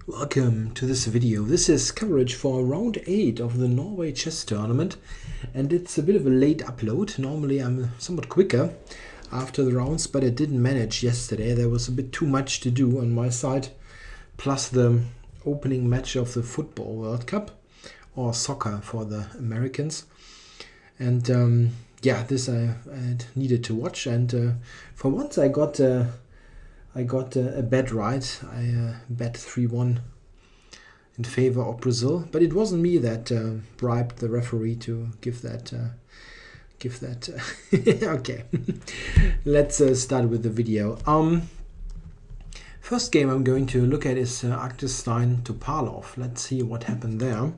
Welcome to this video. This is coverage for round 8 of the Norway chess tournament, and it's a bit of a late upload. Normally I'm somewhat quicker after the rounds, but I didn't manage yesterday. There was a bit too much to do on my side, plus the opening match of the Football World Cup, or soccer for the Americans. And yeah, this I needed to watch, and for once I got a bet right. I bet 3-1 in favor of Brazil, but it wasn't me that bribed the referee to give that. Okay, let's start with the video. First game I'm going to look at is Topalov. Let's see what happened there.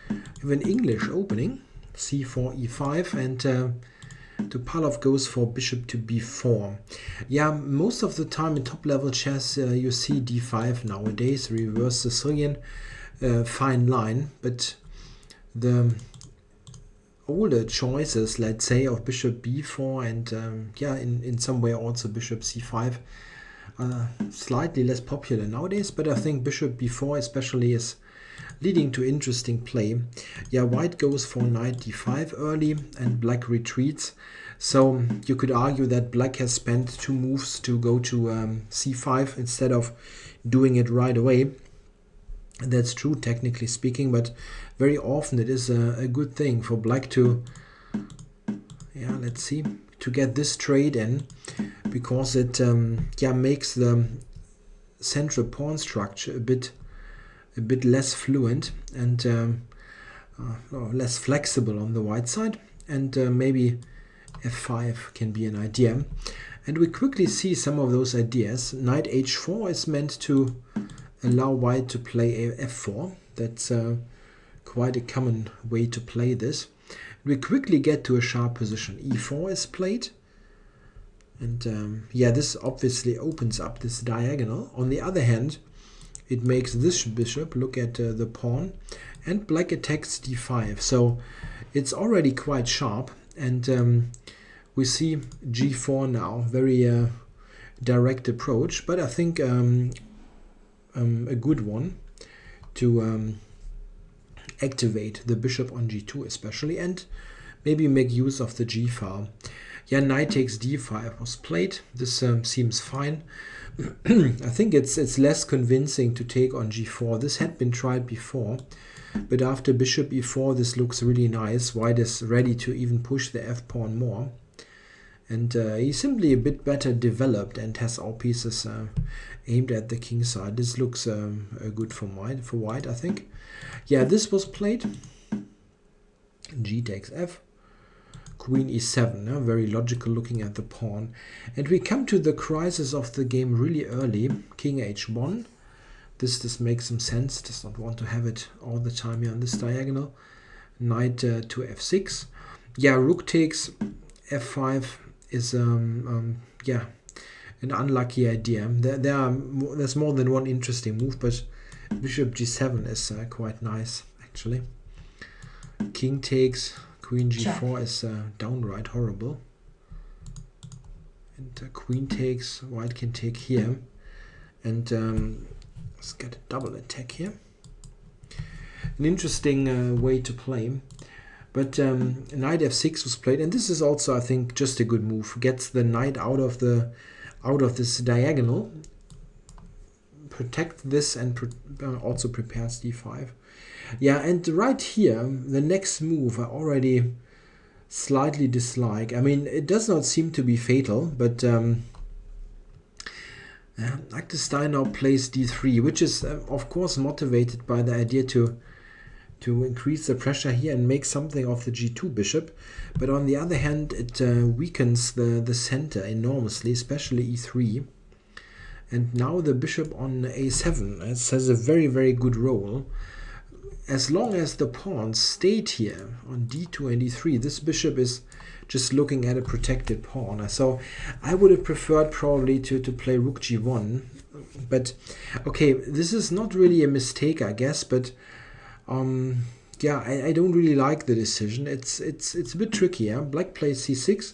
We have an English opening, c4, e5, and Topalov goes for bishop to b4. Yeah, most of the time in top-level chess you see d5 nowadays, reverse Sicilian, fine line, but the older choices, let's say, of bishop b4 and yeah, in some way also bishop c5 are slightly less popular nowadays, but I think bishop b4 especially is leading to interesting play. Yeah, white goes for knight d5 early and black retreats. So you could argue that black has spent 2 moves to go to c5 instead of doing it right away. And that's true technically speaking, but very often it is a good thing for black to, yeah, let's see, to get this trade in, because it yeah, makes the central pawn structure a bit less fluent and less flexible on the white side, and maybe f5 can be an idea. And we quickly see some of those ideas. Knight h4 is meant to allow white to play f4. That's quite a common way to play this. We quickly get to a sharp position. e4 is played, and yeah, this obviously opens up this diagonal. On the other hand, it makes this bishop look at the pawn, and black attacks d5. So it's already quite sharp, and we see g4 now, very direct approach, but I think a good one to activate the bishop on g2 especially, and maybe make use of the g file. Yeah, knight takes d5 was played. This seems fine. I think it's less convincing to take on g4. This had been tried before, but after bishop e4 this looks really nice. White is ready to even push the f-pawn more, and he's simply a bit better developed and has all pieces aimed at the king side. This looks good for white, I think. Yeah, this was played. G takes f. Queen e7, very logical looking at the pawn. And we come to the crisis of the game really early. King h1. This makes some sense. Does not want to have it all the time here on this diagonal. Knight to f6. Yeah, rook takes f5 is yeah, an unlucky idea. There's more than one interesting move, but bishop g7 is quite nice actually. King takes. Queen g4 is downright horrible. And queen takes, white can take here. And let's get a double attack here. An interesting way to play. But knight f6 was played, and this is also, I think, just a good move. Gets the knight out of this diagonal, protect this, and also prepares d5. Yeah, and right here, the next move I already slightly dislike. I mean, it does not seem to be fatal, but Stein now plays d3, which is, of course, motivated by the idea to increase the pressure here and make something of the g2 bishop. But on the other hand, it weakens the center enormously, especially e3. And now the bishop on a7 has a very, very good role. As long as the pawns stayed here on d2 and d3, this bishop is just looking at a protected pawn. So I would have preferred probably to play rook g1. But okay, this is not really a mistake, I guess, but yeah, I don't really like the decision. It's a bit tricky. Yeah? Black plays c6,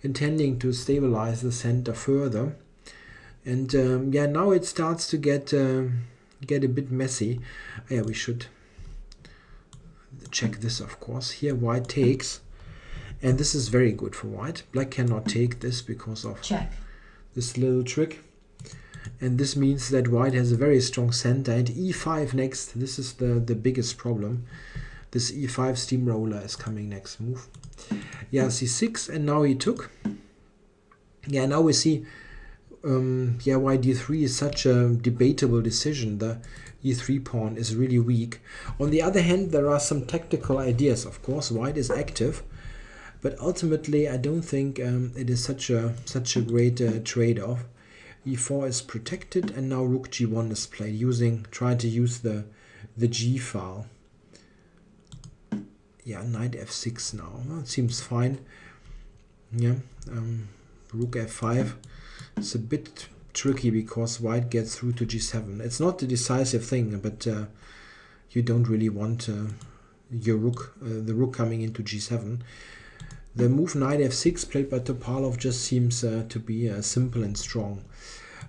intending to stabilize the center further. And yeah, now it starts to get get a bit messy. Yeah, we should check this, of course. Here white takes, and this is very good for white. Black cannot take this because of this little trick. And this means that white has a very strong center. And e5 next. This is the biggest problem. This e5 steamroller is coming next move. Yeah, c6, and now he took. Yeah, now we see, yeah, why d3 is such a debatable decision. The e3 pawn is really weak. On the other hand, there are some tactical ideas, of course. White is active, but ultimately I don't think it is such a great trade-off. e4 is protected, and now rook g1 is played, trying to use the g file. Yeah, knight f6 now. Well, it seems fine. Yeah, rook f5. It's a bit tricky because white gets through to g7. It's not the decisive thing, but you don't really want your rook, the rook coming into g7. The move knight f6 played by Topalov just seems to be simple and strong.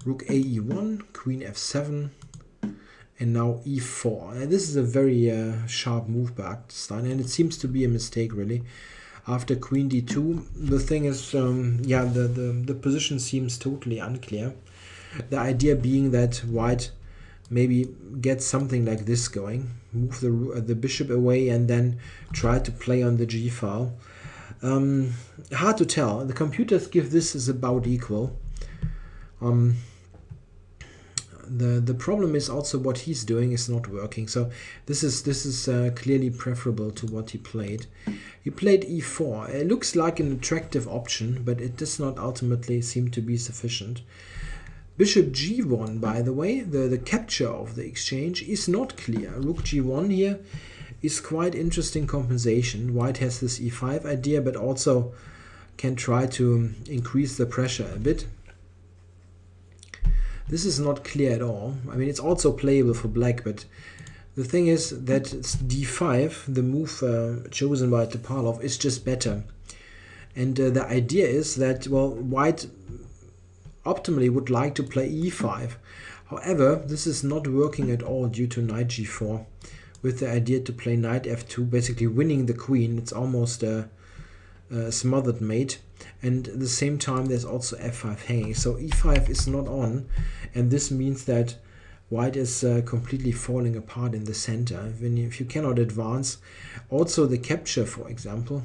Rook a e1, queen f7, and now e4. This is a very sharp move by Stein, and it seems to be a mistake really. After queen d2, the thing is, yeah, the position seems totally unclear. The idea being that white maybe gets something like this going, move the bishop away, and then try to play on the g file. Hard to tell. The computers give this as about equal. The problem is also what he's doing is not working. So this is clearly preferable to what he played. He played e4. It looks like an attractive option, but it does not ultimately seem to be sufficient. Bishop g1, by the way, the capture of the exchange is not clear. Rook g1 here is quite interesting compensation. White has this e5 idea, but also can try to increase the pressure a bit. This is not clear at all. I mean, it's also playable for black, but the thing is that d5, the move chosen by Topalov, is just better. And the idea is that, well, white optimally would like to play e5. However, this is not working at all due to knight g4, with the idea to play knight f2, basically winning the queen. It's almost a smothered mate. And at the same time, there's also f5 hanging. So e5 is not on, and this means that white is completely falling apart in the center. If you cannot advance, also the capture, for example,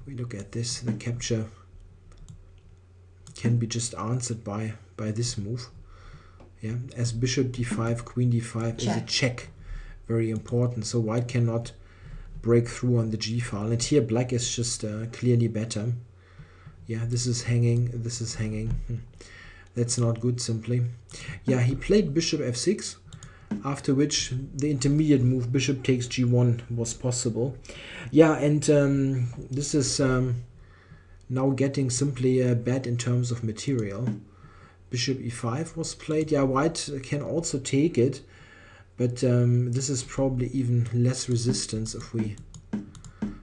we look at this, the capture can be just answered by this move. Yeah, as bishop d5, queen d5 is a check, very important. So white cannot break through on the g file, and here black is just clearly better. Yeah, this is hanging, this is hanging. That's not good, simply. Yeah, he played bishop f6, after which the intermediate move bishop takes g1 was possible. Yeah, and this is now getting simply bad in terms of material. Bishop e5 was played. Yeah, white can also take it, but this is probably even less resistance if we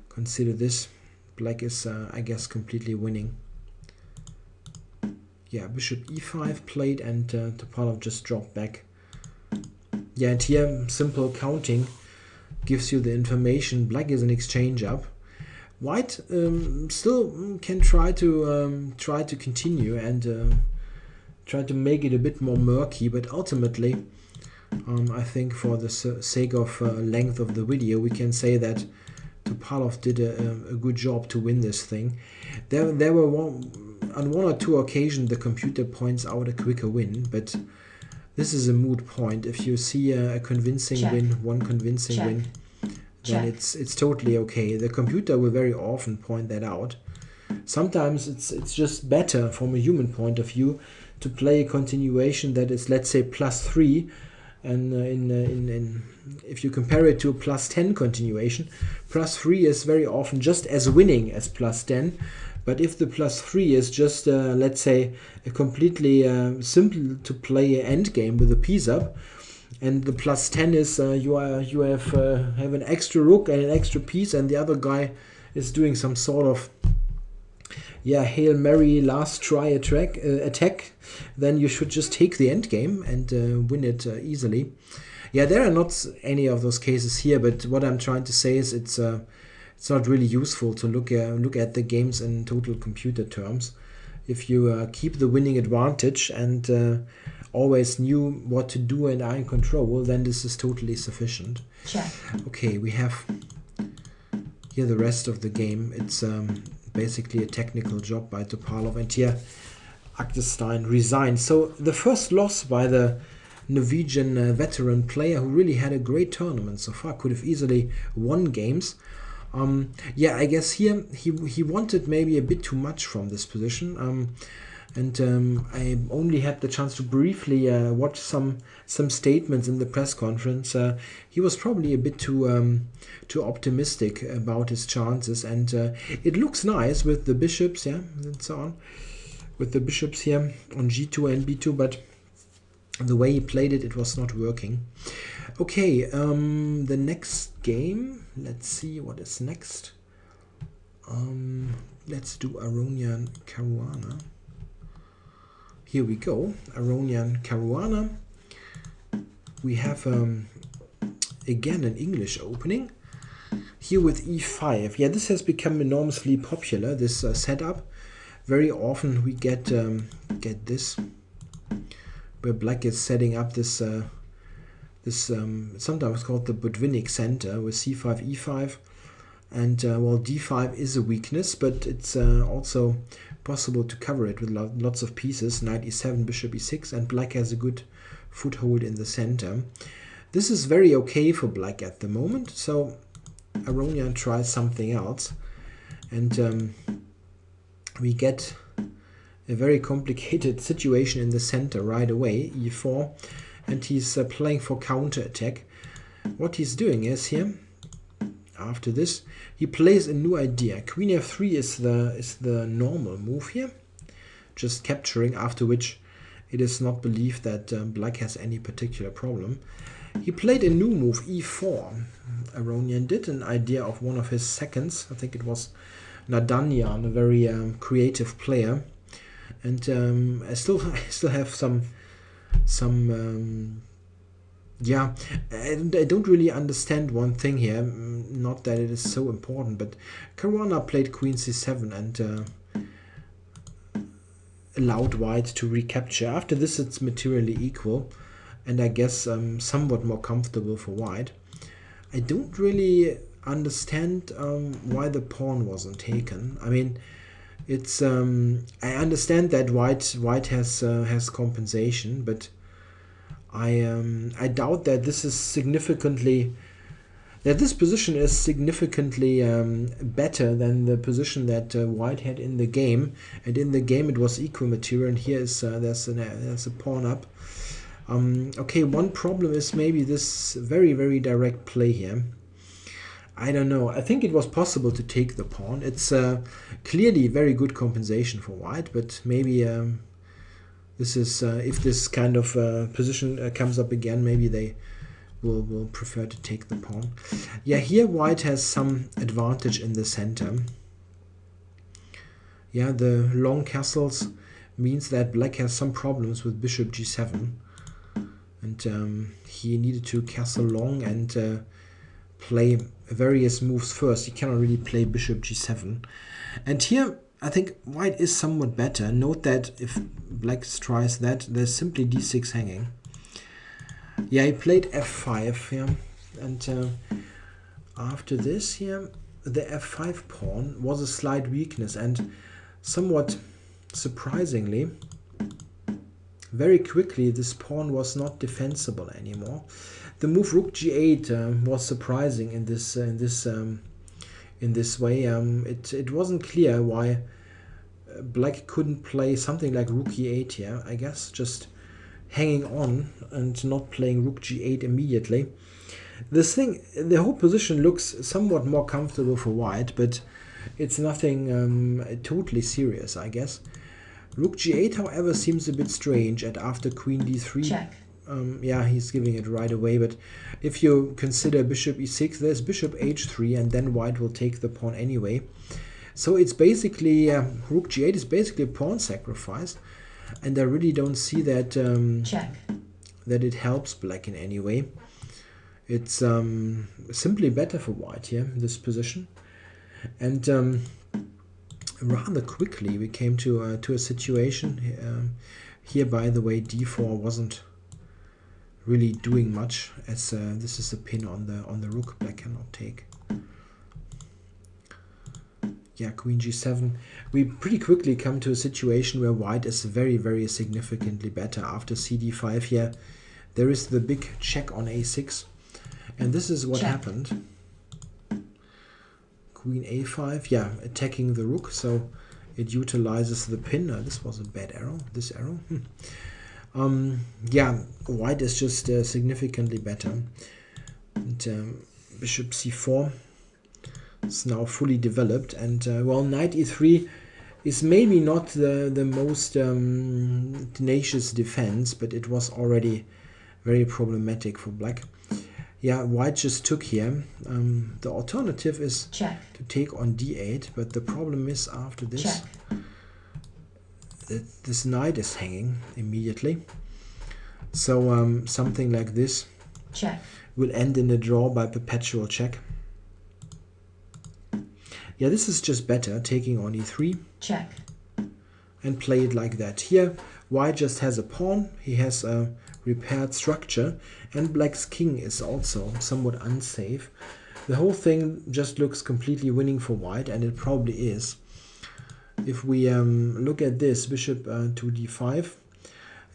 consider this. Black is, I guess, completely winning. Yeah, bishop e5 played, and Topalov just dropped back. Yeah, and here simple counting gives you the information. Black is an exchange up. White still can try to continue and try to make it a bit more murky, but ultimately, I think for the sake of length of the video, we can say that Topalov did a good job to win this thing. There were on one or two occasions the computer points out a quicker win, but this is a moot point. If you see a convincing win, one convincing win, then it's totally okay. The computer will very often point that out. Sometimes it's just better from a human point of view to play a continuation that is, let's say, +3. And if you compare it to a +10 continuation, +3 is very often just as winning as +10. But if the +3 is just, let's say, a completely simple to play endgame with a piece up, and the +10 is you have an extra rook and an extra piece, and the other guy is doing some sort of yeah, Hail Mary last try attack, then you should just take the endgame and win it easily. Yeah, there are not any of those cases here, but what I'm trying to say is it's not really useful to look at the games in total computer terms. If you keep the winning advantage and always knew what to do and are in control, then this is totally sufficient. Check. Okay, we have here the rest of the game. It's basically a technical job by Topalov, and here Aktestein resigned. So the first loss by the Norwegian veteran player, who really had a great tournament so far, could have easily won games. Yeah, I guess here he wanted maybe a bit too much from this position. I only had the chance to briefly watch some statements in the press conference. He was probably a bit too optimistic about his chances, and it looks nice with the bishops, yeah, and so on, with the bishops here on g2 and b2, but the way he played it, it was not working. Okay, the next game. Let's see what is next. Let's do Aronian Caruana. Here we go, Aronian Caruana. We have again an English opening here with e5. Yeah, this has become enormously popular, this setup. Very often we get this, where black is setting up this sometimes called the Botvinnik center with c5, e5, and well, d5 is a weakness, but it's also possible to cover it with lots of pieces. Knight e7, bishop e6, and black has a good foothold in the center. This is very okay for black at the moment, so Aronian tries something else, and we get a very complicated situation in the center right away, e4, and he's playing for counter-attack. What he's doing is here, after this, he plays a new idea. Queen f3 is the normal move here, just capturing, after which it is not believed that black has any particular problem. He played a new move, e4. Aronian did, an idea of one of his seconds. I think it was Nadanian, a very creative player. And I still have some yeah, and I don't really understand one thing here. Not that it is so important, but Caruana played queen c7 and allowed white to recapture. After this, it's materially equal, and I guess somewhat more comfortable for white. I don't really understand why the pawn wasn't taken. I mean, it's I understand that white has compensation, but I doubt that this position is significantly better than the position that white had in the game, and in the game it was equal material, and here is there's a pawn up. Okay, one problem is maybe this very, very direct play here. I don't know. I think it was possible to take the pawn. It's clearly very good compensation for white, but maybe this is if this kind of position comes up again, maybe they will prefer to take the pawn. Yeah, here white has some advantage in the center. Yeah, the long castles means that black has some problems with bishop g7, and he needed to castle long and play various moves first. He cannot really play bishop g7, and here I think white is somewhat better. Note that if black tries that, there's simply d6 hanging. Yeah, he played f5 here, and after this here, the f5 pawn was a slight weakness, and somewhat surprisingly, very quickly this pawn was not defensible anymore. The move rook g8 was surprising in this way. It wasn't clear why black couldn't play something like rook e8 here. I guess just hanging on and not playing rook g8 immediately. The whole position looks somewhat more comfortable for white, but it's nothing totally serious, I guess. Rook g8, however, seems a bit strange, and after queen d3, check. Yeah, he's giving it right away, but if you consider bishop e6, there's bishop h3, and then white will take the pawn anyway. So it's basically, rook g8 is basically a pawn sacrifice, and I really don't see that that it helps black in any way. It's simply better for white here, this position. And rather quickly we came to a situation here, by the way, d4 wasn't really doing much, as this is a pin on the rook black cannot take. Yeah, queen g7. We pretty quickly come to a situation where white is very, very significantly better. After cd5 here, there is the big check on a6. And this is what happened. Queen a5, yeah, attacking the rook, so it utilizes the pin. This was a bad arrow, this arrow. Yeah, white is just significantly better. And bishop c4 is now fully developed. And well, knight e3 is maybe not the most tenacious defense, but it was already very problematic for black. Yeah, white just took here. The alternative is to take on d8, but the problem is after this that this knight is hanging immediately. So something like this will end in a draw by perpetual check. Yeah, this is just better, taking on e3. And play it like that. Here, white just has a pawn. He has a repaired structure, and black's king is also somewhat unsafe. The whole thing just looks completely winning for white, and it probably is. If we look at this, bishop to d5,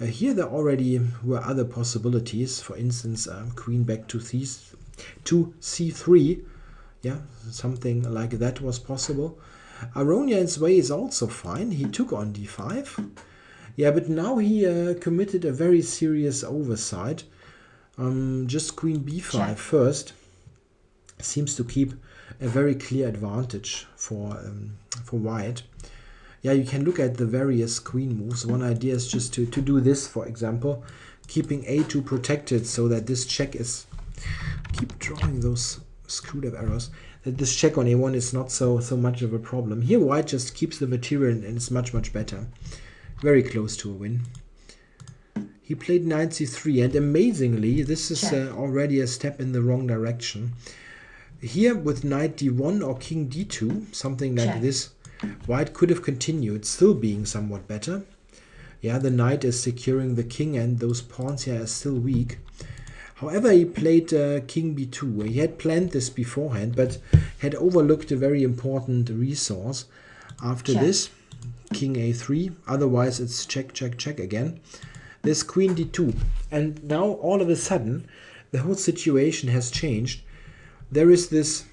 here there already were other possibilities. For instance, queen back to c3. Yeah, something like that was possible. Aronian's way is also fine. He took on d5. Yeah, but now he committed a very serious oversight. Just queen b5 first seems to keep a very clear advantage for white. Yeah, you can look at the various queen moves. One idea is just to do this, for example, keeping a2 protected so that this check is... Keep drawing those screwed up arrows. That this check on a1 is not so much of a problem. Here white just keeps the material and it's much better. Very close to a win. He played knight c3, and amazingly this is already a step in the wrong direction. Here with knight d1 or king d2, something like this, white could have continued, still being somewhat better. Yeah, the knight is securing the king and those pawns here are still weak. However, he played king b2. He had planned this beforehand, but had overlooked a very important resource. After this, king a3. Otherwise, it's check again. There's queen d2. And now, all of a sudden, the whole situation has changed. There is this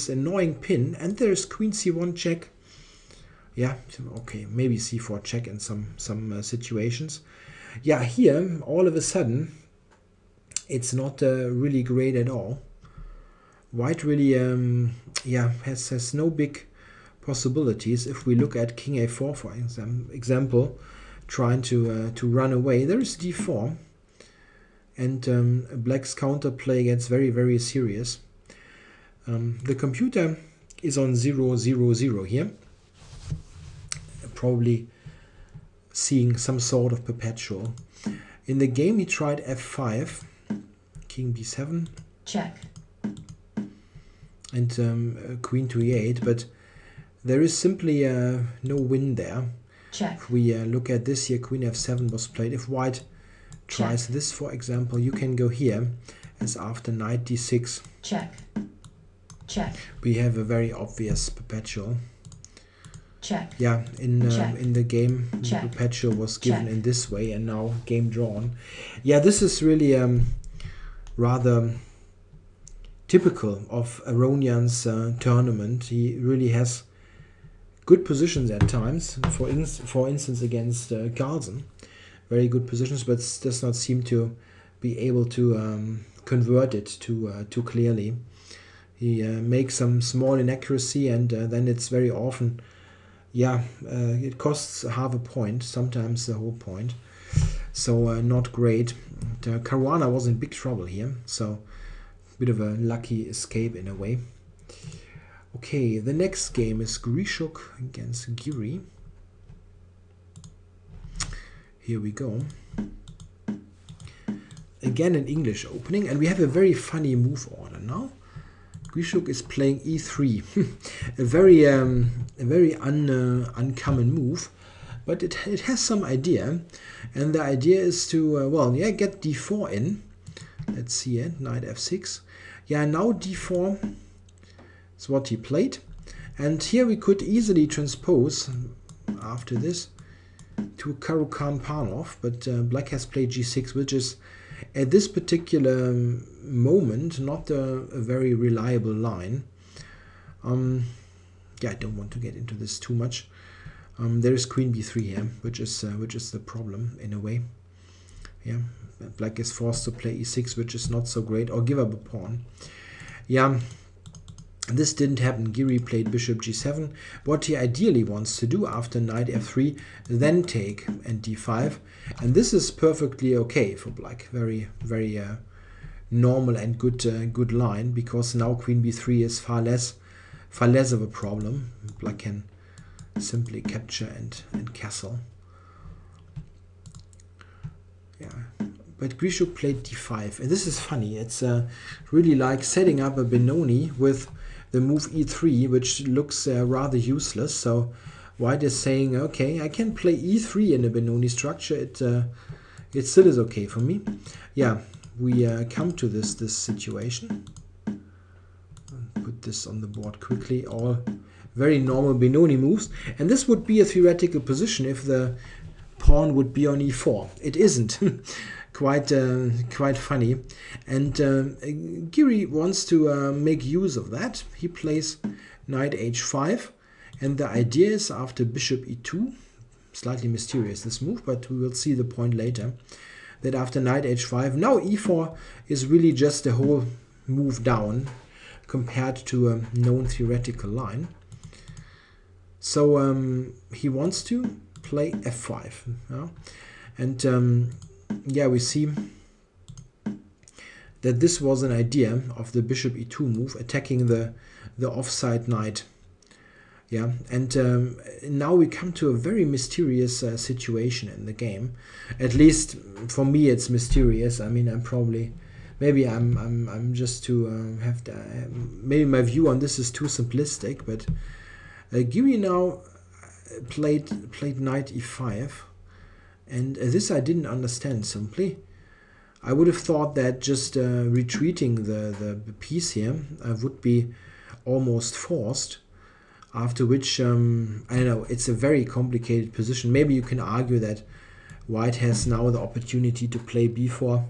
annoying pin, and there's queen c1 check. Yeah, okay, maybe c4 check in some situations. Yeah, here, all of a sudden, it's not really great at all. White really has no big possibilities. If we look at king a4, for example, trying to run away, there is d4, and black's counterplay gets very serious. The computer is on 0-0-0 here, probably seeing some sort of perpetual. In the game he tried f5, king b7, and queen to e8, but there is simply no win there. If we look at this here, queen f7 was played. If white tries this, for example, you can go here, as after knight d6. We have a very obvious perpetual. Yeah, in the game, the perpetual was given in this way, and now game drawn. Yeah, this is really rather typical of Aronian's tournament. He really has good positions at times. For instance, against Carlsen, very good positions, but does not seem to be able to convert it too clearly. He makes some small inaccuracy, and then it's very often, it costs half a point, sometimes the whole point. So not great. Caruana was in big trouble here, so a bit of a lucky escape in a way. Okay, the next game is Grishuk against Giri. Here we go. Again an English opening, and we have a very funny move order now. Grishuk is playing e3, a very uncommon move, but it has some idea, and the idea is to well, yeah, get d4 in. Let's see it, knight f6. Yeah, now d4 is what he played, and here we could easily transpose after this to Caruana, but black has played g6, which is at this particular moment not a very reliable line. Yeah, I don't want to get into this too much. There is queen b3 here, which is the problem in a way. Yeah, black is forced to play e6, which is not so great, or give up a pawn. Yeah, this didn't happen. Giri played bishop g7. What he ideally wants to do after knight f3, then take and d5, and this is perfectly okay for black. Very normal and good line, because now queen b3 is far less of a problem. Black can simply capture and castle. Yeah, but Grishuk played d5, and this is funny. It's really like setting up a Benoni with the move e3, which looks rather useless. So white is saying, okay, I can play e3 in a Benoni structure. It still is okay for me. Yeah, we come to this situation. Put this on the board quickly. All very normal Benoni moves, and this would be a theoretical position if the pawn would be on e4. It isn't. Quite funny, and Giri wants to make use of that. He plays knight h5, and the idea is after bishop e2, slightly mysterious this move, but we will see the point later, that after knight h5, now e4 is really just a whole move down compared to a known theoretical line. So he wants to play f5, yeah? And yeah, we see that this was an idea of the bishop e2 move, attacking the offside knight. Yeah, and now we come to a very mysterious situation in the game. At least for me, it's mysterious. I mean, maybe I'm just too maybe my view on this is too simplistic. But Giri now played knight e5. And this I didn't understand simply. I would have thought that just retreating the piece here would be almost forced, after which, I don't know, it's a very complicated position. Maybe you can argue that white has now the opportunity to play b4,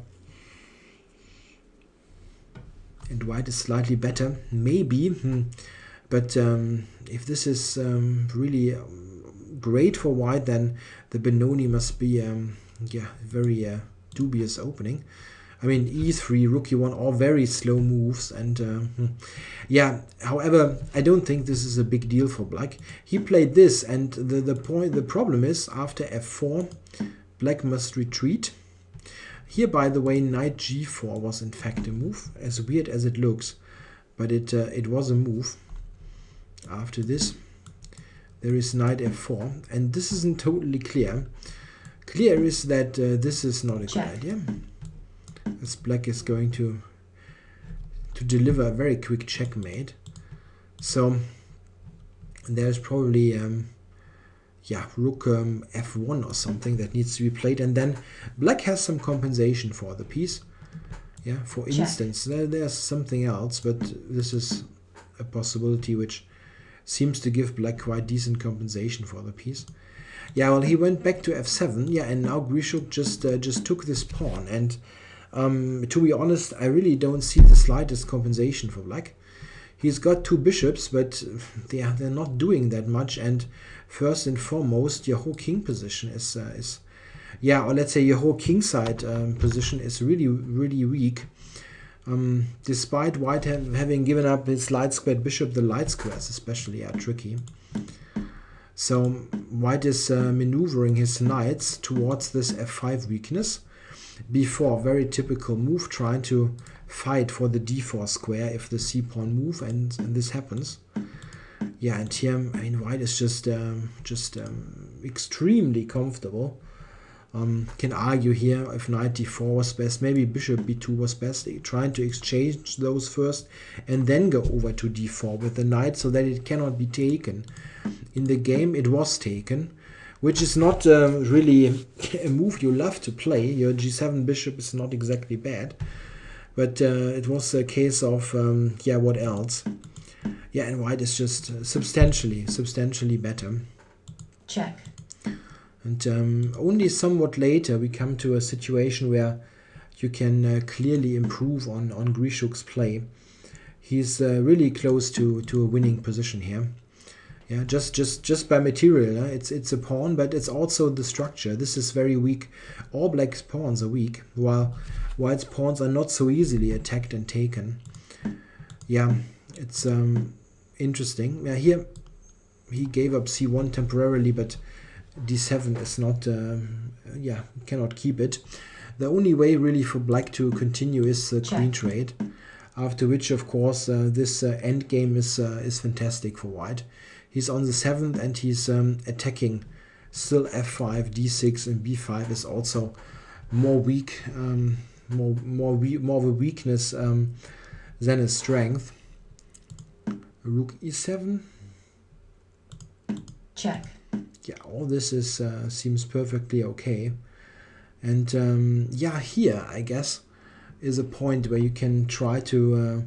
and white is slightly better, maybe, but if this is really great for white, then the Benoni must be yeah, very dubious opening. I mean, e3, rook e1, all very slow moves, and yeah, however, I don't think this is a big deal for black. He played this, and the problem is after f4, black must retreat. Here, by the way, knight g4 was in fact a move, as weird as it looks, but it was a move. After this, there is knight f4, and this isn't totally clear. Clear is that this is not a good idea, as black is going to deliver a very quick checkmate. So there's probably yeah, rook f1 or something that needs to be played, and then black has some compensation for the piece. Yeah, for instance, there's something else, but this is a possibility which seems to give black quite decent compensation for the piece. Yeah, well, he went back to f7. Yeah, and now Grishuk just took this pawn, and to be honest, I really don't see the slightest compensation for black. He's got two bishops, but they're not doing that much. And first and foremost, your whole king position is yeah, or let's say your whole king side position is really weak. Despite white having given up his light squared bishop, the light squares especially are tricky. So white is maneuvering his knights towards this f5 weakness. b4, very typical move, trying to fight for the d4 square if the c pawn move, and this happens. Yeah, and here, I mean, white is just extremely comfortable. Can argue here if knight d4 was best, maybe bishop b2 was best, trying to exchange those first and then go over to d4 with the knight so that it cannot be taken. In the game it was taken, which is not really a move you love to play. Your g7 bishop is not exactly bad, but it was a case of, yeah, what else? Yeah, and white is just substantially better. Check. And only somewhat later we come to a situation where you can clearly improve on Grishuk's play. He's really close to a winning position here. Yeah, just by material. It's a pawn, but it's also the structure. This is very weak. All black's pawns are weak, while white's pawns are not so easily attacked and taken. Yeah, it's interesting. Here he gave up c1 temporarily, but d7 is not, yeah, cannot keep it. The only way really for black to continue is queen trade, after which, of course, this endgame is fantastic for white. He's on the 7th and he's attacking still f5, d6, and b5 is also more weak, more of a weakness than a strength. Rook e7. Check. Yeah, all this is seems perfectly okay. And yeah, here I guess is a point where you can try to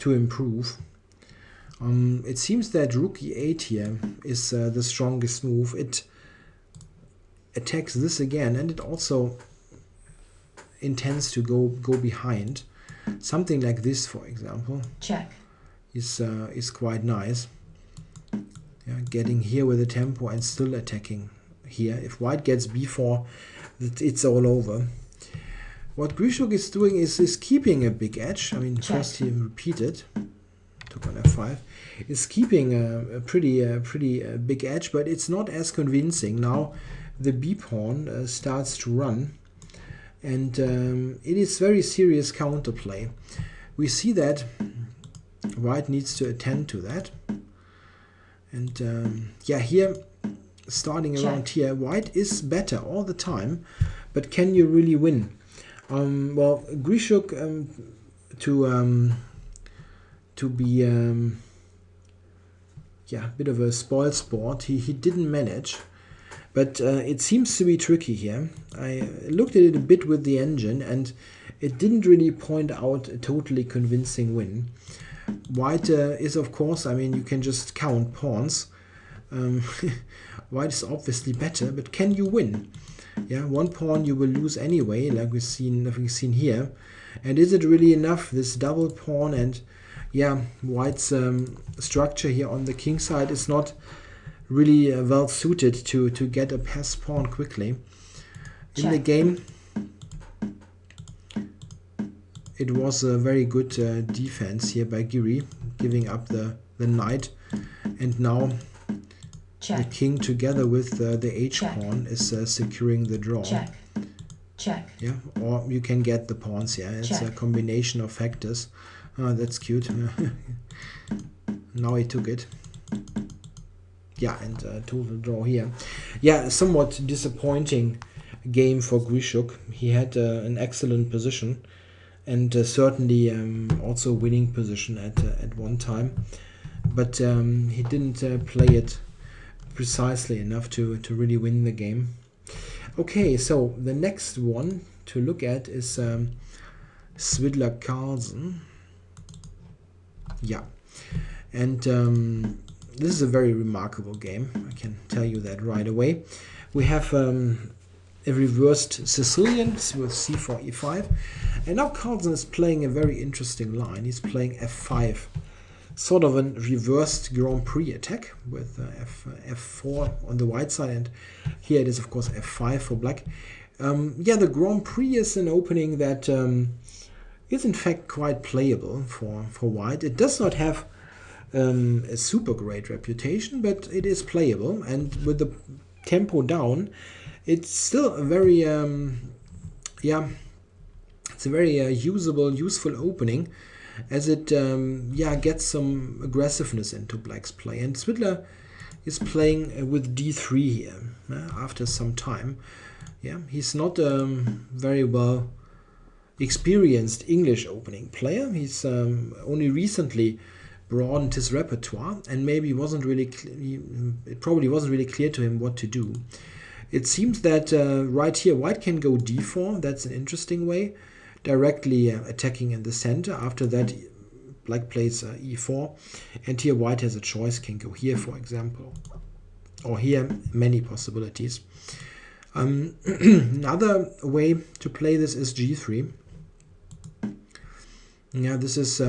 improve. It seems that rook e8 here is the strongest move. It attacks this again, and it also intends to go behind. Something like this, for example, check, is quite nice. Yeah, getting here with the tempo and still attacking here. If white gets b4, it's all over. What Grishuk is doing is keeping a big edge. I mean, check. First he repeated, took on f5, is keeping a pretty big edge, but it's not as convincing. Now the b pawn starts to run, and it is very serious counterplay. We see that white needs to attend to that. And yeah, here, starting around here, white is better all the time, but can you really win? Well, Grishuk to be yeah, a bit of a spoil sport. He didn't manage, but it seems to be tricky here. I looked at it a bit with the engine, and it didn't really point out a totally convincing win. White is, of course, I mean, you can just count pawns. White is obviously better, but can you win? Yeah, one pawn you will lose anyway, like we've seen here. And is it really enough, this double pawn? And yeah, white's structure here on the king side is not really well suited to get a pass pawn quickly. In the game, it was a very good defense here by Giri, giving up the knight, and now the king together with the h-pawn is securing the draw. Check. Yeah, or you can get the pawns. Yeah, it's a combination of factors. That's cute. Now he took it. Yeah, and total draw here. Yeah, somewhat disappointing game for Grishuk. He had an excellent position, and certainly also winning position at one time, but he didn't play it precisely enough to really win the game. Okay, so the next one to look at is Swidler Carlsen. Yeah, and this is a very remarkable game. I can tell you that right away. We have a reversed Sicilian with c4 e5, and now Carlsen is playing a very interesting line. He's playing f5, sort of a reversed Grand Prix attack with f4 on the white side, and here it is, of course, f5 for black. Yeah, the Grand Prix is an opening that is in fact quite playable for white. It does not have a super great reputation, but it is playable, and with the tempo down, it's still a very yeah, it's a very useful opening. as it yeah, gets some aggressiveness into Black's play. And Swidler is playing with d3 here after some time. Yeah, he's not very well experienced English opening player. He's only recently broadened his repertoire, and maybe it probably wasn't really clear to him what to do. It seems that right here white can go d4. That's an interesting way, directly attacking in the center. After that, black plays e4, and here white has a choice, can go here, for example, or here, many possibilities. Another way to play this is g3. Yeah, this is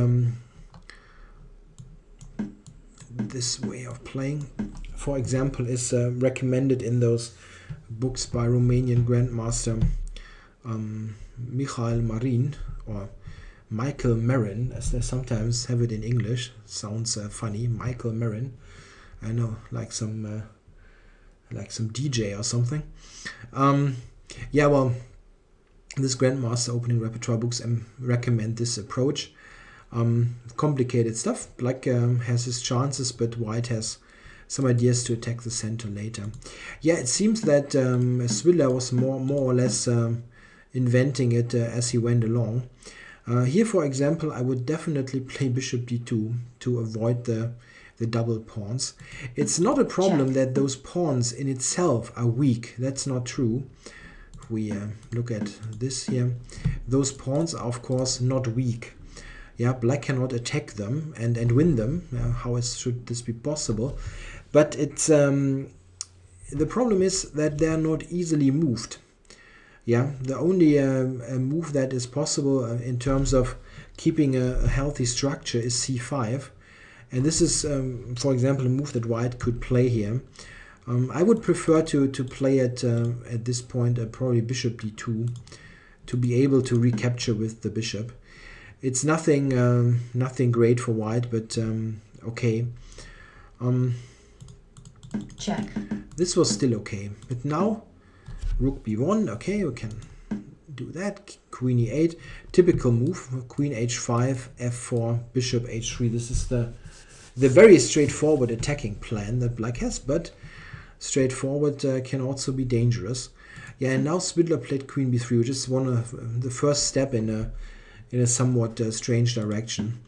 this way of playing, for example, is recommended in those books by Romanian Grandmaster Michael Marin, or Michael Marin, as they sometimes have it in English. Sounds funny, Michael Marin. I know, like some DJ or something. Yeah, well, this Grandmaster opening repertoire books recommend this approach. Complicated stuff. Black has his chances, but white has some ideas to attack the center later. Yeah, it seems that Swidler was more or less inventing it as he went along. Here, for example, I would definitely play bishop d2 to avoid the double pawns. It's not a problem that those pawns in itself are weak. That's not true. If we look at this here, those pawns are of course not weak. Yeah, black cannot attack them and win them. How should this be possible? But it's the problem is that they are not easily moved. Yeah, the only move that is possible in terms of keeping a healthy structure is c5. And this is, for example, a move that white could play here. I would prefer to play it at this point probably bishop d2 to be able to recapture with the bishop. It's nothing great for white, but okay. Check. This was still okay, but now rook b1. Okay, we can do that. Queen e8, typical move. Queen h5, f4, bishop h3. This is the very straightforward attacking plan that black has, but straightforward can also be dangerous. Yeah, and now Swidler played queen b3, which is one of the first step in a somewhat strange direction.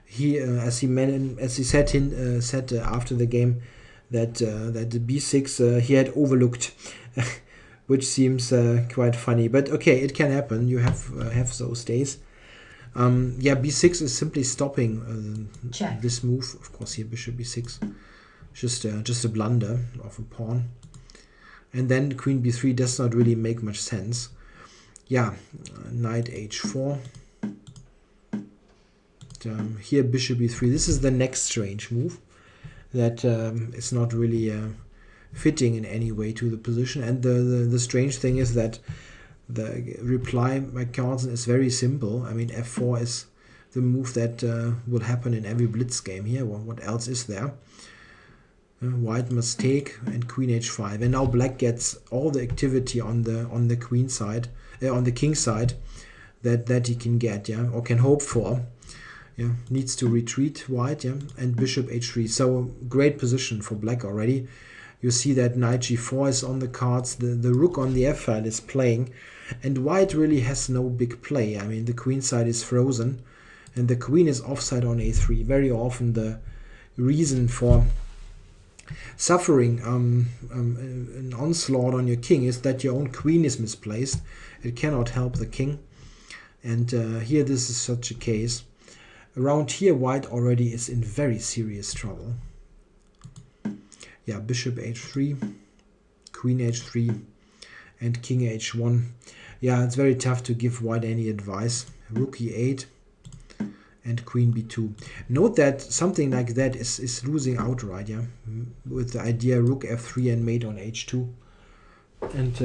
He, as he said after the game, that the b6 he had overlooked, which seems quite funny. But okay, it can happen. You have those days. Yeah, b6 is simply stopping this move. Of course, here bishop b6, just a blunder of a pawn, and then queen b3 does not really make much sense. Yeah, knight h4. Here bishop b3. This is the next strange move that is not really fitting in any way to the position. And the strange thing is that the reply by Carlsen is very simple. I mean, f4 is the move that will happen in every blitz game here. Well, what else is there? White must take, and queen h5. And now black gets all the activity on the queen side, on the king side, that he can get, yeah, or can hope for. Yeah, needs to retreat white, yeah, and bishop h3. So great position for black already. You see that knight g4 is on the cards. The rook on the f file is playing, and white really has no big play. I mean, the queen side is frozen, and the queen is offside on a3. Very often the reason for suffering an onslaught on your king is that your own queen is misplaced. It cannot help the king, and here this is such a case. Around here, white already is in very serious trouble. Yeah, bishop h3, queen h3, and king h1. Yeah, it's very tough to give white any advice. Rook e8 and queen b2. Note that something like that is losing outright, yeah, with the idea rook f3 and mate on h2. And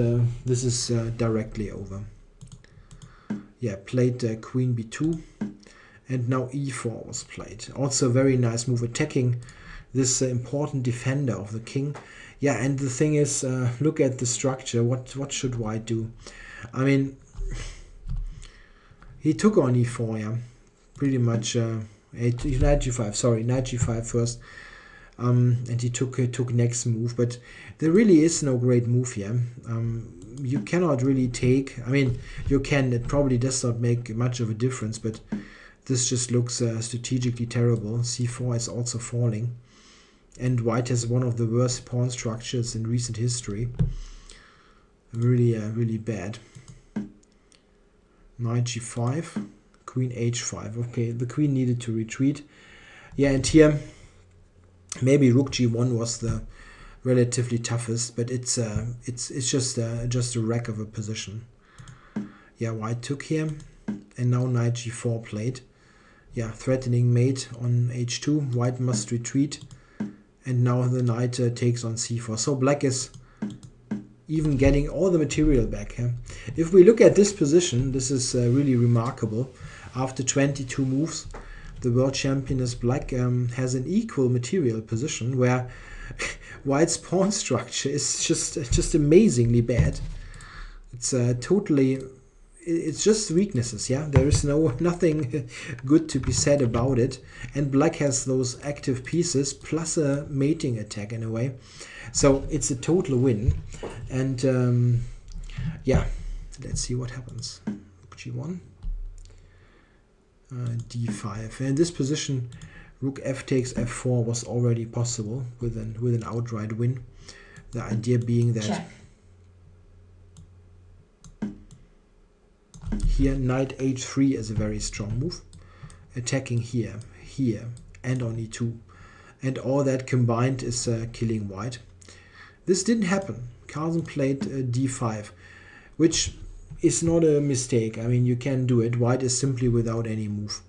this is directly over. Yeah, played queen b2. And now e4 was played. Also a very nice move, attacking this important defender of the king. Yeah, and the thing is, look at the structure. What should white do? I mean, he took on e4, yeah. pretty much knight g5. Sorry, knight g5 first. And he took next move, but there really is no great move here. You cannot really take, I mean, you can, it probably does not make much of a difference, but this just looks strategically terrible. c4 is also falling, and white has one of the worst pawn structures in recent history. Really, really bad. Knight g5, queen h5. Okay, the queen needed to retreat. Yeah, and here maybe rook g1 was the relatively toughest, but it's just a wreck of a position. Yeah, white took here, and now knight g4 played. Yeah, threatening mate on h2. White must retreat, and now the knight takes on c4. So black is even getting all the material back. Yeah? If we look at this position, this is really remarkable. After 22 moves, the world champion is black has an equal material position where white's pawn structure is just amazingly bad. It's totally, it's just weaknesses. Yeah, there is nothing good to be said about it, and black has those active pieces plus a mating attack in a way, so it's a total win. And yeah, let's see what happens. g1, d5. In this position, rook f takes f4 was already possible with an outright win. The idea being that Check. Here knight h3 is a very strong move, attacking here, and on e2, and all that combined is killing white. This didn't happen. Carlsen played d5, which is not a mistake. I mean, you can do it. White is simply without any move.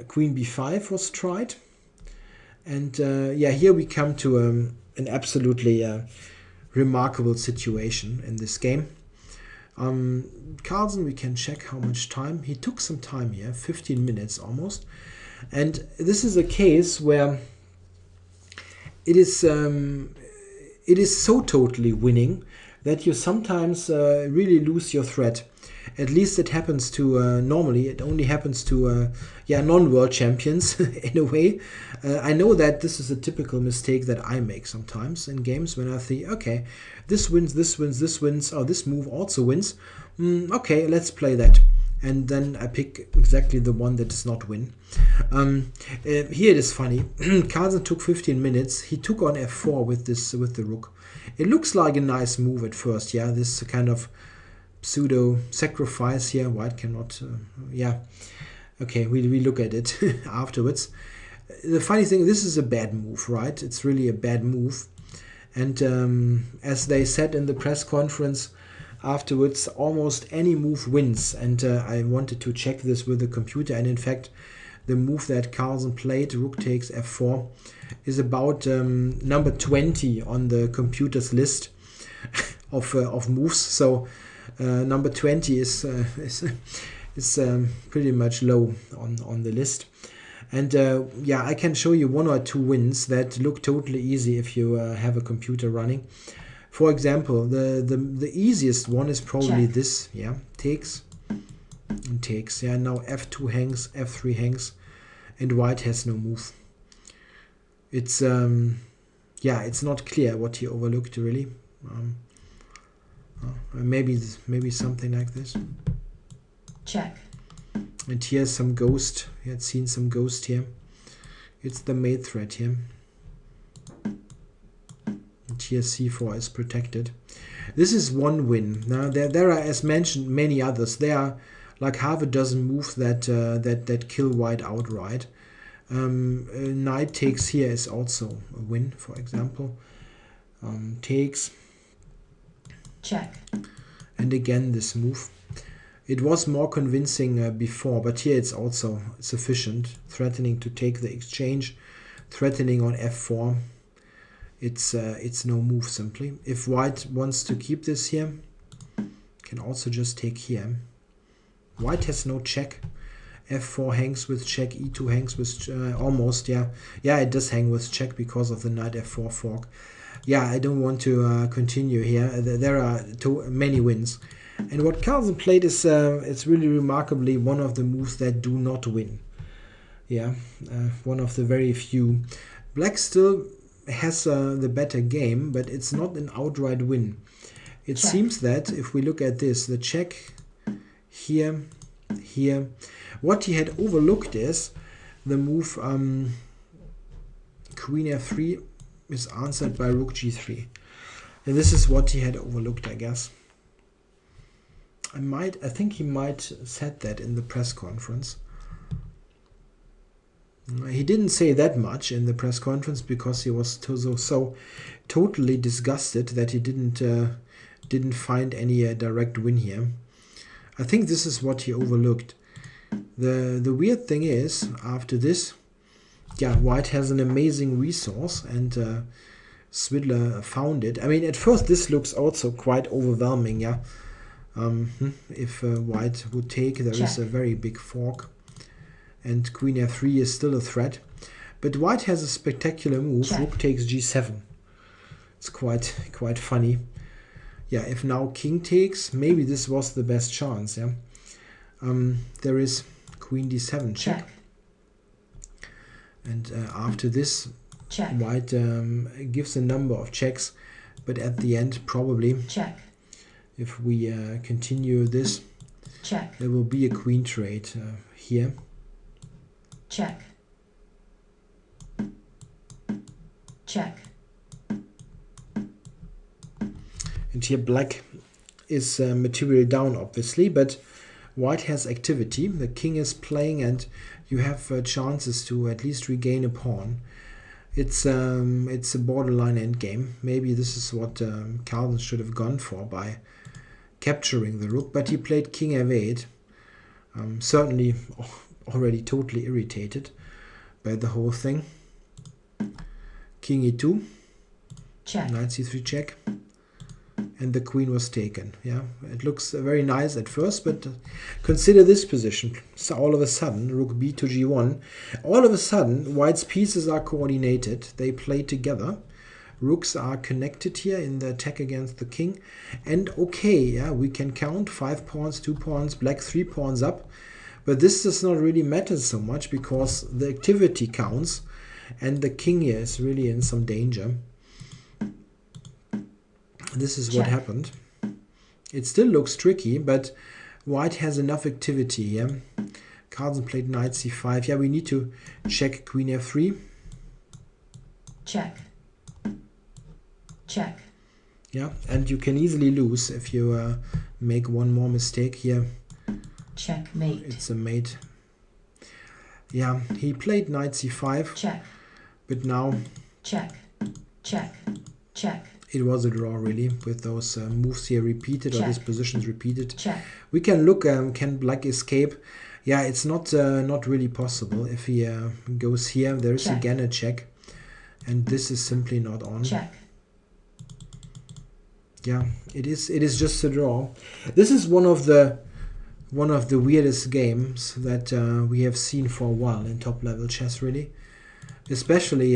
Queen b5 was tried, and yeah, here we come to an absolutely remarkable situation in this game. Carlsen, we can check how much time. He took some time here, 15 minutes almost. And this is a case where it is so totally winning that you sometimes really lose your thread. At least it happens to, normally it only happens to non-world champions in a way. I know that this is a typical mistake that I make sometimes in games when I think, okay, this wins, this wins, this wins, or this move also wins. Okay, let's play that. And then I pick exactly the one that does not win. Here it is funny. Carlsen took 15 minutes. He took on f4 with the rook. It looks like a nice move at first. Yeah, this kind of pseudo sacrifice here. White cannot. Yeah. Okay, we look at it afterwards. The funny thing, this is a bad move, right? It's really a bad move. And as they said in the press conference afterwards, almost any move wins. And I wanted to check this with the computer. And in fact, the move that Carlsen played, rook takes f4, is about number 20 on the computer's list of moves. So number 20 is pretty much low on the list. And yeah, I can show you one or two wins that look totally easy if you have a computer running. For example, the easiest one is probably Check. this. Yeah, takes and takes. Yeah, now f2 hangs, f3 hangs, and white has no move. It's yeah, it's not clear what he overlooked really. Maybe something like this. Check. And here's some ghost. We had seen some ghost here. It's the mate thread here. And here c4 is protected. This is one win. Now there are, as mentioned, many others. There are like half a dozen moves that kill white outright. Knight takes here is also a win, for example. Takes. Check. And again this move. It was more convincing before, but here it's also sufficient. Threatening to take the exchange, threatening on f4. It's no move simply. If white wants to keep this here, can also just take here. White has no check. f4 hangs with check, e2 hangs with almost, yeah. Yeah, it does hang with check because of the knight f4 fork. Yeah, I don't want to continue here. There are too many wins. And what Carlsen played is it's really remarkably one of the moves that do not win. Yeah, one of the very few. Black still has the better game, but it's not an outright win. It Check. seems that if we look at this, the check here, here, what he had overlooked is the move Queen F3 is answered by Rook G3. And this is what he had overlooked, I guess. I think he might said that in the press conference. He didn't say that much in the press conference because he was so totally disgusted that he didn't find any direct win here. I think this is what he overlooked. The weird thing is, after this, yeah, White has an amazing resource, and Swidler found it. I mean, at first this looks also quite overwhelming, yeah. If White would take, there is a very big fork, and Queen F3 is still a threat. But White has a spectacular move. Rook takes G7. It's quite funny. Yeah, if now King takes, maybe this was the best chance. Yeah, there is Queen D7 check. And after this, White gives a number of checks, but at the end probably, if we continue this, there will be a queen trade here. Check. And here Black is material down, obviously, but White has activity. The king is playing, and you have chances to at least regain a pawn. It's a borderline endgame. Maybe this is what Carlsen should have gone for by capturing the rook, but he played King F8. Certainly already totally irritated by the whole thing. King E2, Knight C3 check, and the queen was taken. Yeah, it looks very nice at first, but consider this position. So all of a sudden, Rook B to G1. All of a sudden, White's pieces are coordinated. They play together. Rooks are connected here in the attack against the king. And okay, yeah, we can count 5 pawns, 2 pawns, Black 3 pawns up. But this does not really matter so much because the activity counts, and the king here is really in some danger. This is what happened. It still looks tricky, but White has enough activity here. Carlsen played Knight C5. Yeah, we need to check Queen F3. Check. Yeah, and you can easily lose if you make one more mistake here. Checkmate. It's a mate. Yeah, he played Knight C5. Check. But now... Check. It was a draw, really, with those moves here repeated, or these positions repeated. Check. We can look, can Black escape? Yeah, it's not really possible. If he goes here, there's again a check. And this is simply not on. Check. Yeah, it is just a draw. This is one of the weirdest games that we have seen for a while in top-level chess, really. Especially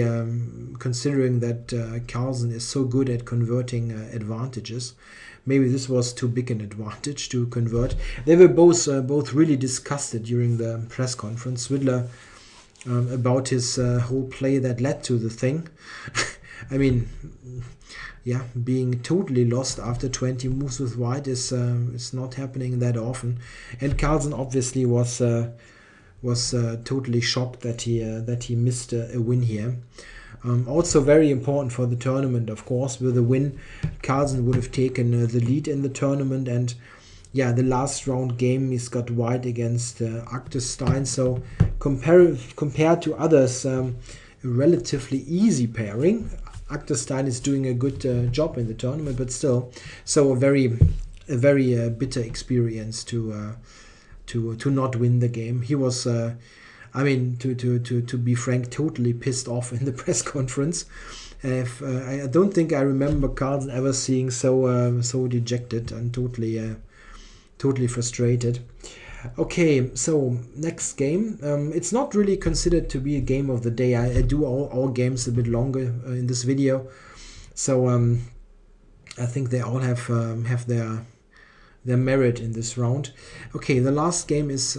considering that Carlsen is so good at converting advantages. Maybe this was too big an advantage to convert. They were both really disgusted during the press conference. Swidler about his whole play that led to the thing. I mean, yeah, being totally lost after 20 moves with White is not happening that often. And Carlsen obviously was totally shocked that he missed a win here. Also very important for the tournament, of course. With a win, Carlsen would have taken the lead in the tournament, and yeah, the last round game he's got White against Stein. So compared to others, a relatively easy pairing. Stein is doing a good job in the tournament, but still, so a very bitter experience to not win the game. He was, I mean, to be frank, totally pissed off in the press conference. I don't think I remember Carlsen ever seeing so dejected and totally frustrated. Okay, so next game. It's not really considered to be a game of the day. I do all games a bit longer in this video, so I think they all have their merit in this round. Okay, the last game is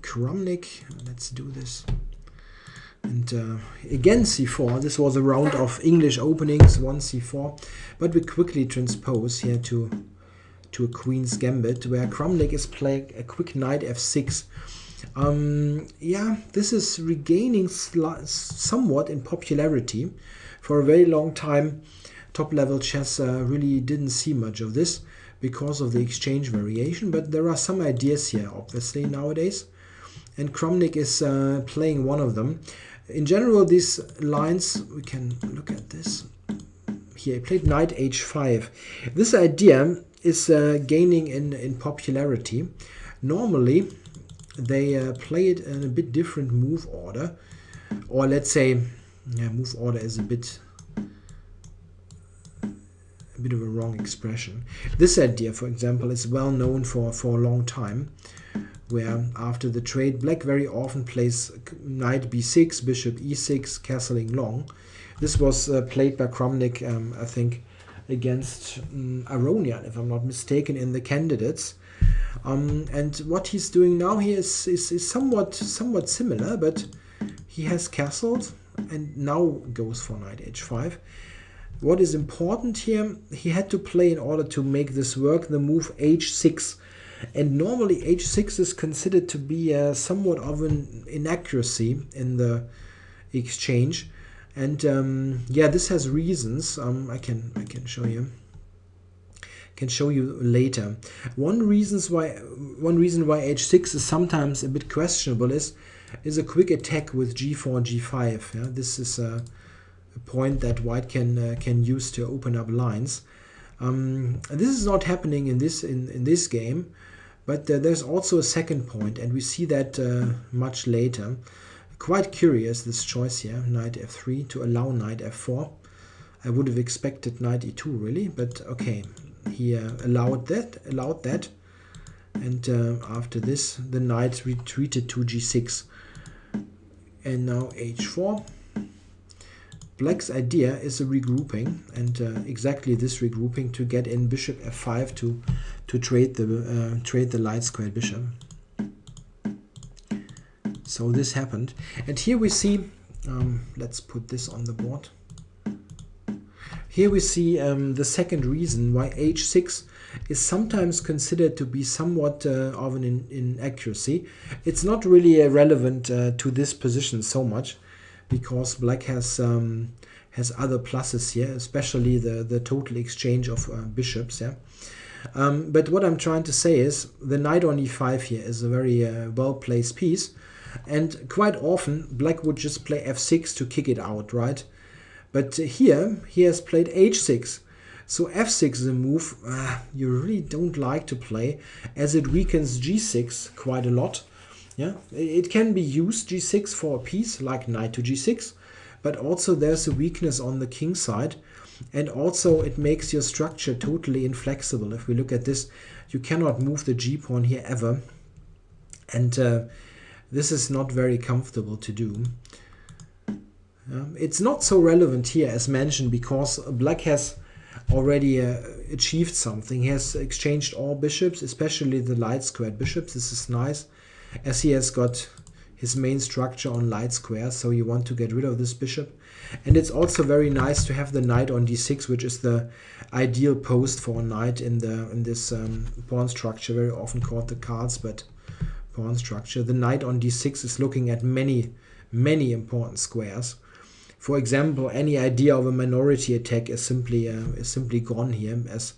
Kramnik. Let's do this. And again c4. This was a round of English openings, 1 c4, but we quickly transpose here to a Queen's Gambit, where Kramnik is playing a quick knight f6. Yeah, this is regaining somewhat in popularity. For a very long time, top-level chess really didn't see much of this because of the exchange variation, but there are some ideas here, obviously, nowadays. And Kramnik is playing one of them. In general, these lines, we can look at this. Here, he played knight h5. This idea is gaining in popularity. Normally, they play it in a bit different move order. Or let's say, yeah, move order is a bit of a wrong expression. This idea, for example, is well known for a long time, where after the trade, black very often plays knight b6, bishop e6, castling long. This was played by Kramnik, I think, against Aronian, if I'm not mistaken, in the candidates. And what he's doing now here is somewhat similar, but he has castled and now goes for knight h5. What is important here, he had to play, in order to make this work, the move h6. And normally h6 is considered to be somewhat of an inaccuracy in the exchange. And yeah, this has reasons. I can show you. Can show you later. One reason why h6 is sometimes a bit questionable is a quick attack with g4, g5. Yeah? This is a point that white can use to open up lines. This is not happening in this game, but there's also a second point, and we see that much later. Quite curious, this choice here, knight f3 to allow knight f4. I would have expected knight e2 really, but okay, he allowed that, and after this the knight retreated to g6, and now h4. Black's idea is a regrouping, and exactly this regrouping to get in bishop f5 to trade the light squared bishop. So this happened, and here we see. Let's put this on the board. Here we see the second reason why h6 is sometimes considered to be somewhat of an inaccuracy. It's not really relevant to this position so much, because black has other pluses here, especially the total exchange of bishops. Yeah. But what I'm trying to say is the knight on e5 here is a very well-placed piece, and quite often black would just play f6 to kick it out, right? But here he has played h6. So f6 is a move you really don't like to play, as it weakens g6 quite a lot. Yeah, it can be used g6 for a piece like knight to g6, but also there's a weakness on the king side, and also it makes your structure totally inflexible. If we look at this, you cannot move the g pawn here ever, and this is not very comfortable to do. It's not so relevant here as mentioned, because black has already achieved something. He has exchanged all bishops, especially the light squared bishops. This is nice, as he has got his main structure on light squares, so you want to get rid of this bishop. And it's also very nice to have the knight on d6, which is the ideal post for a knight in this pawn structure, very often called the Carlsen pawn structure. The knight on d6 is looking at many important squares. For example, any idea of a minority attack is simply gone here, as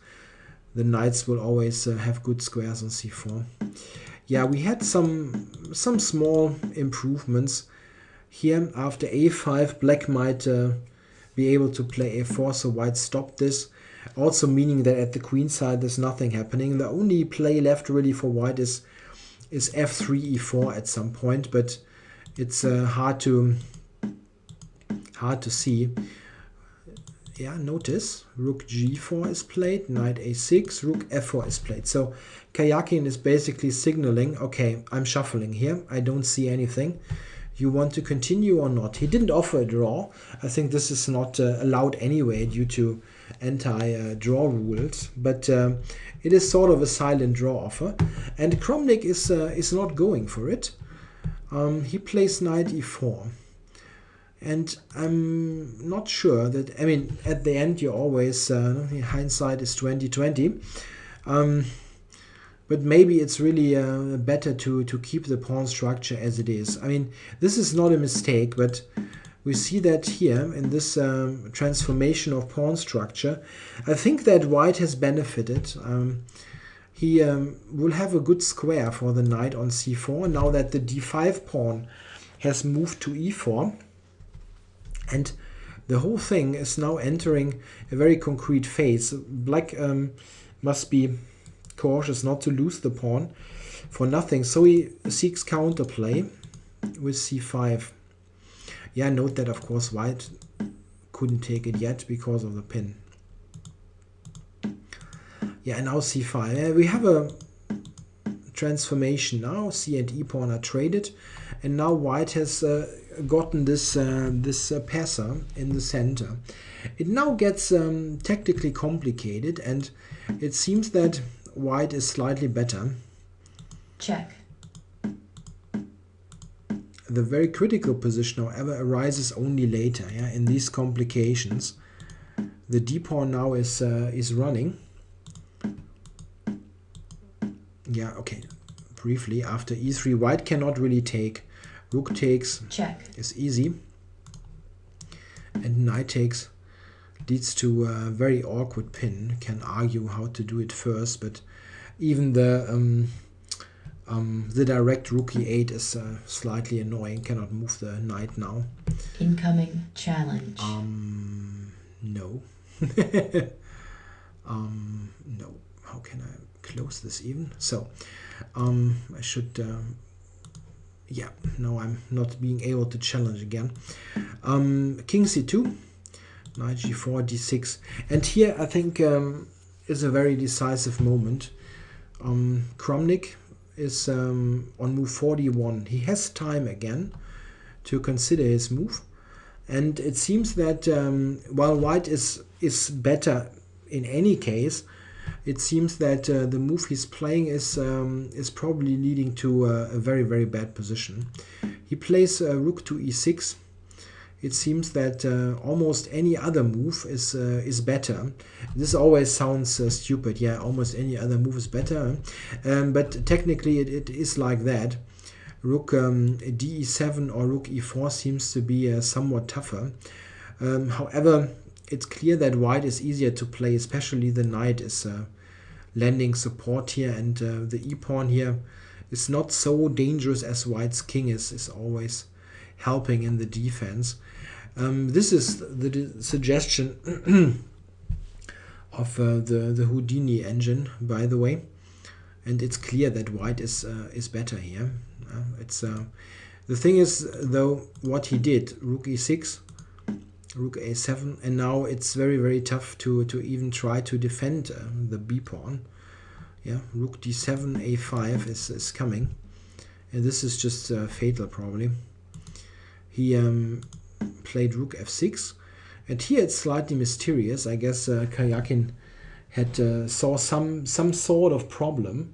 the knights will always have good squares on c4. Yeah, we had some small improvements here. After a5, black might be able to play a4, so white stopped this. Also meaning that at the queen side there's nothing happening. The only play left really for white is f3 e4 at some point, but it's hard to see. Yeah, notice rook g4 is played, knight a6, rook f4 is played. So Kramnik is basically signaling, okay, I'm shuffling here, I don't see anything. You want to continue or not? He didn't offer a draw. I think this is not allowed anyway due to anti-draw rules, but it is sort of a silent draw offer, and Kramnik is not going for it. He plays knight e4, and I'm not sure that, I mean, at the end you always, hindsight is 20/20, but maybe it's really better to keep the pawn structure as it is. I mean, this is not a mistake, but we see that here in this transformation of pawn structure. I think that white has benefited. He will have a good square for the knight on c4 now that the d5 pawn has moved to e4. And the whole thing is now entering a very concrete phase. Black must be cautious not to lose the pawn for nothing. So he seeks counterplay with c5. Yeah, note that, of course, white couldn't take it yet because of the pin. Yeah, and now c5. We have a transformation now. C and e pawn are traded. And now white has gotten this passer in the center. It now gets tactically complicated, and it seems that white is slightly better. Check. The very critical position, however, arises only later. Yeah, in these complications, the d pawn now is running. Yeah, okay. Briefly, after e3, white cannot really take. Rook takes. Check. Is easy, and knight takes leads to a very awkward pin. Can argue how to do it first, but even the direct rook e8 is slightly annoying. Cannot move the knight now. Incoming challenge. No. No. How can I close this even? So, I should. Yeah, no, I'm not being able to challenge again. King c2, knight g4, d6, and here I think is a very decisive moment. Kramnik is on move 41. He has time again to consider his move, and it seems that while white is better in any case, it seems that the move he's playing is probably leading to a very, very bad position. He plays rook to e6. It seems that almost any other move is better. This always sounds stupid. Yeah, almost any other move is better. But technically it is like that. Rook d7 or rook e4 seems to be somewhat tougher. However, it's clear that white is easier to play, especially the knight is lending support here, and the e-pawn here is not so dangerous as white's king is always helping in the defense. This is the suggestion of the Houdini engine, by the way, and it's clear that white is better here. The thing is, though, what he did, rook e6, rook a7, and now it's very, very tough to even try to defend the b pawn. Yeah, rook d7, a5 is coming, and this is just fatal probably. He played rook f6, and here it's slightly mysterious. I guess Karjakin had saw some sort of problem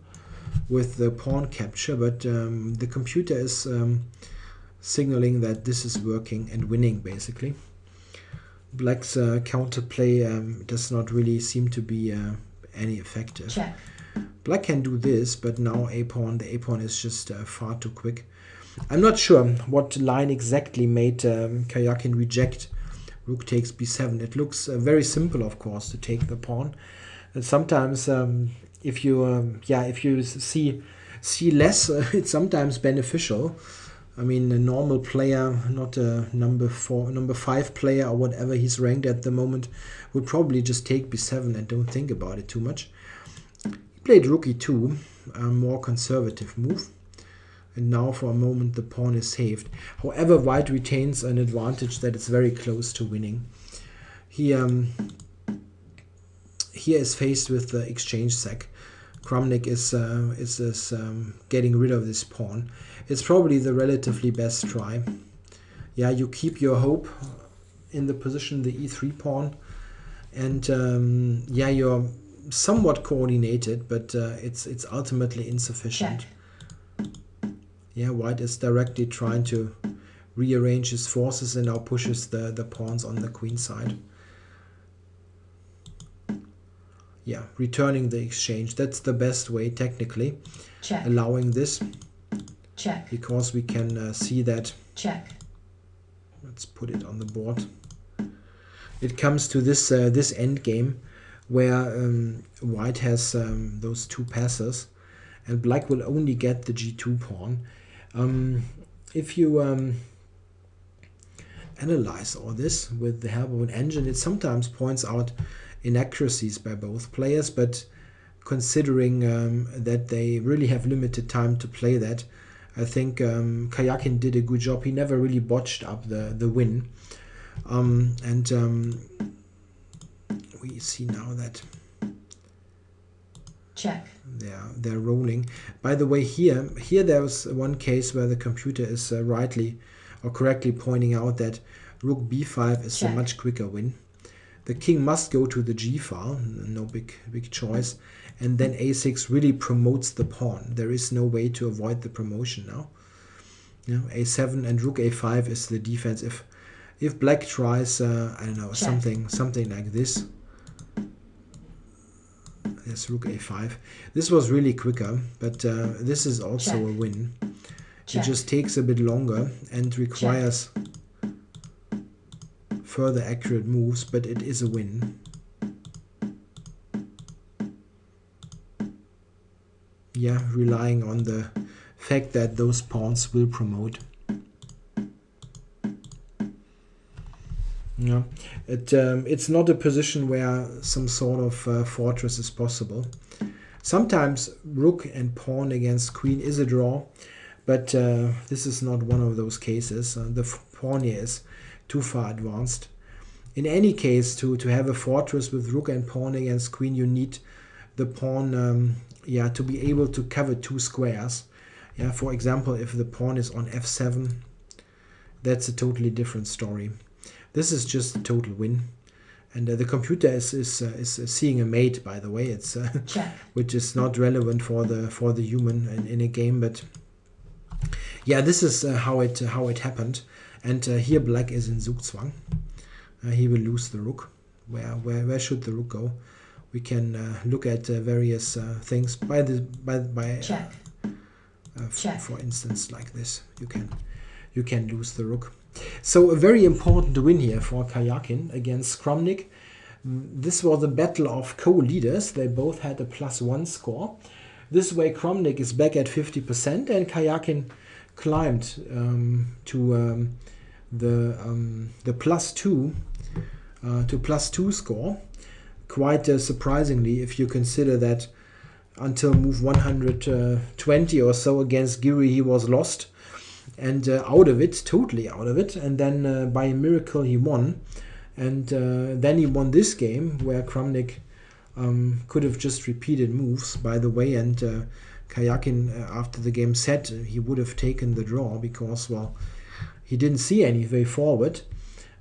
with the pawn capture, but the computer is signaling that this is working and winning basically. Black's counterplay does not really seem to be any effective. Check. Black can do this, but now the a-pawn is just far too quick. I'm not sure what line exactly made Karjakin reject rook takes b7. It looks very simple, of course, to take the pawn. And sometimes if you see less, it's sometimes beneficial. I mean, a normal player, not a number 5 player or whatever he's ranked at the moment, would probably just take b7 and don't think about it too much. He played rook e2, a more conservative move. And now for a moment the pawn is saved. However, white retains an advantage that is very close to winning. He here is faced with the exchange sack. Kramnik is getting rid of this pawn. It's probably the relatively best try. Yeah, you keep your hope in the position, the e3 pawn, and yeah, you're somewhat coordinated, but it's ultimately insufficient. Check. Yeah, white is directly trying to rearrange his forces and now pushes the pawns on the queen side. Yeah, returning the exchange. That's the best way technically. Check. Allowing this. Check. Because we can see that. Check. Let's put it on the board. It comes to this this end game where white has those two passes and black will only get the g2 pawn. If you analyze all this with the help of an engine, it sometimes points out inaccuracies by both players, but considering that they really have limited time to play that, I think Karjakin did a good job. He never really botched up the win. We see now that check. They're rolling. By the way, here there was one case where the computer is rightly or correctly pointing out that rook b5 is check. A much quicker win. The king must go to the g file, no big choice, and then a6 really promotes the pawn. There is no way to avoid the promotion now. You know, a7 and rook a5 is the defense. If black tries, I don't know, check. something like this. There's rook a5. This was really quicker, but this is also check. A win. Check. It just takes a bit longer and requires further accurate moves, but it is a win. Yeah, relying on the fact that those pawns will promote. Yeah, it's not a position where some sort of fortress is possible. Sometimes rook and pawn against queen is a draw, but this is not one of those cases. The pawn here is too far advanced. In any case, to have a fortress with rook and pawn against queen, you need the pawn to be able to cover two squares. Yeah, for example, if the pawn is on f7, that's a totally different story. This is just a total win, and the computer is seeing a mate. By the way, it's which is not relevant for the human in a game, but yeah, this is how it happened. And here black is in Zugzwang. He will lose the rook. Where should the rook go? We can look at various things by check. For instance, like this, you can lose the rook. So a very important win here for Karjakin against Kramnik. This was a battle of co-leaders. They both had a +1 score. This way Kramnik is back at 50% and Karjakin climbed to the +2 score. Quite surprisingly, if you consider that until move 120 or so against Giri he was lost and totally out of it, and then by a miracle he won, and then he won this game where Kramnik could have just repeated moves, by the way, and Karjakin after the game said he would have taken the draw because, well, he didn't see any way forward.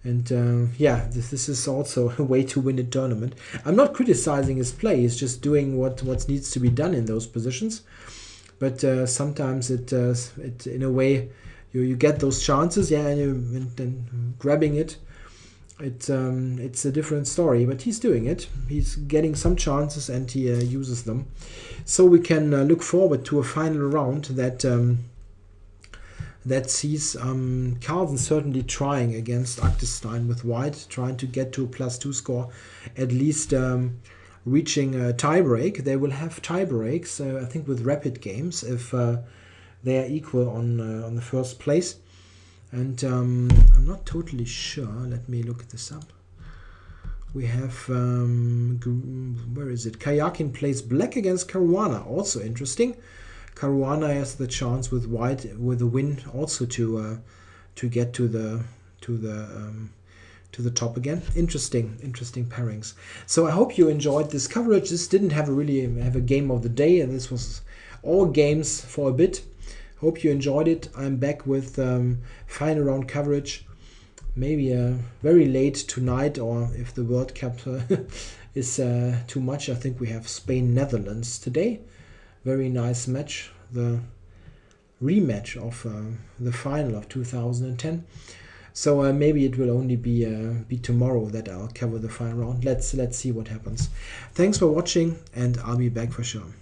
And this is also a way to win a tournament. I'm not criticizing his play, he's just doing what needs to be done in those positions. But sometimes it in a way you get those chances, and then grabbing it. It's a different story, but he's doing it. He's getting some chances and he uses them. So we can look forward to a final round that sees Carlsen certainly trying against Aktestein with white, trying to get to a +2 score, at least reaching a tiebreak. They will have tiebreaks, I think, with rapid games if they are equal on the first place. And I'm not totally sure. Let me look this up. We have, where is it? Karjakin plays black against Caruana, also interesting. Caruana has the chance with white with a win also to get to the top again. Interesting pairings. So I hope you enjoyed this coverage. This didn't have a game of the day, and this was all games for a bit. Hope you enjoyed it. I'm back with final round coverage maybe very late tonight, or if the World Cup is too much, I think we have Spain-Netherlands today. Very nice match, the rematch of the final of 2010. So maybe it will only be tomorrow that I'll cover the final round. Let's see what happens. Thanks for watching, and I'll be back for sure.